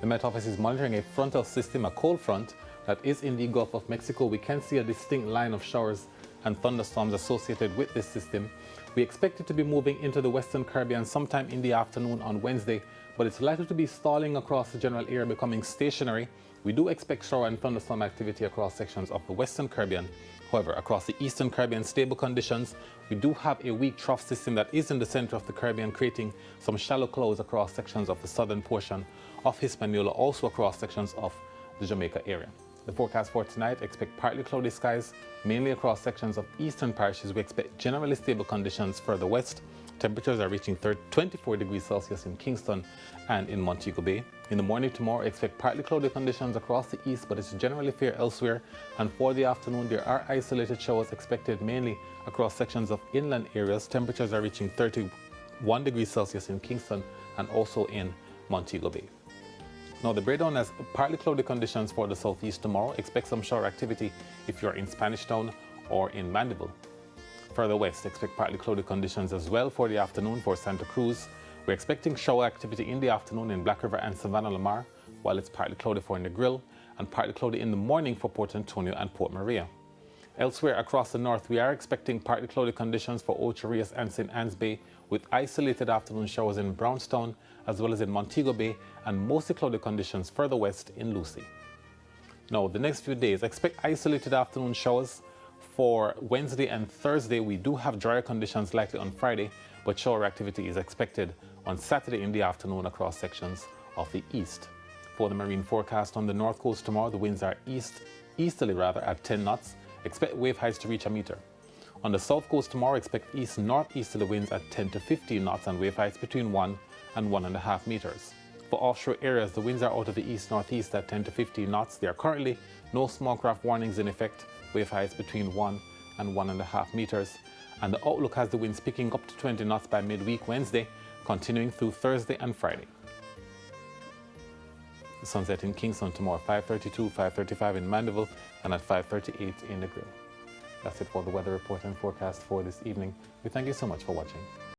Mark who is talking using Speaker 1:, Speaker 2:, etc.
Speaker 1: The Met Office is monitoring a frontal system, a cold front, that is in the Gulf of Mexico. We can see a distinct line of showers and thunderstorms associated with this system. We expect it to be moving into the Western Caribbean sometime in the afternoon on Wednesday, but it's likely to be stalling across the general area, becoming stationary. We do expect shower and thunderstorm activity across sections of the Western Caribbean. However, across the Eastern Caribbean, stable conditions. We do have a weak trough system that is in the center of the Caribbean, creating some shallow clouds across sections of the southern portion of Hispaniola, also across sections of the Jamaica area. The forecast for tonight: expect partly cloudy skies, mainly across sections of eastern parishes. We expect generally stable conditions further west. Temperatures are reaching 24 degrees Celsius in Kingston and in Montego Bay. In the morning tomorrow, expect partly cloudy conditions across the east, but it's generally fair elsewhere. And for the afternoon, there are isolated showers expected mainly across sections of inland areas. Temperatures are reaching 31 degrees Celsius in Kingston and also in Montego Bay. Now, the breakdown has partly cloudy conditions for the southeast tomorrow. Expect some shower activity if you're in Spanish Town or in Mandeville. Further west, expect partly cloudy conditions as well for the afternoon for Santa Cruz. We're expecting shower activity in the afternoon in Black River and Savannah Lamar, while it's partly cloudy for Negril and partly cloudy in the morning for Port Antonio and Port Maria. Elsewhere across the north, we are expecting partly cloudy conditions for Ocho Rios and St. Anne's Bay, with isolated afternoon showers in Brownstown as well as in Montego Bay, and mostly cloudy conditions further west in Lucy. Now, the next few days, expect isolated afternoon showers for Wednesday and Thursday. We do have drier conditions likely on Friday, but shower activity is expected on Saturday in the afternoon across sections of the east. For the marine forecast on the north coast tomorrow, the winds are easterly at 10 knots. Expect wave heights to reach a meter. On the south coast tomorrow, expect east-northeasterly winds at 10 to 15 knots and wave heights between 1 and 1.5 meters. For offshore areas, the winds are out of the east-northeast at 10 to 15 knots. There are currently no small craft warnings in effect. Wave heights between 1 and 1.5 meters. And the outlook has the winds picking up to 20 knots by midweek Wednesday, continuing through Thursday and Friday. The sunset in Kingston tomorrow, 5:32, 5:35 in Mandeville, and at 5:38 in Negril. That's it for the weather report and forecast for this evening. We thank you so much for watching.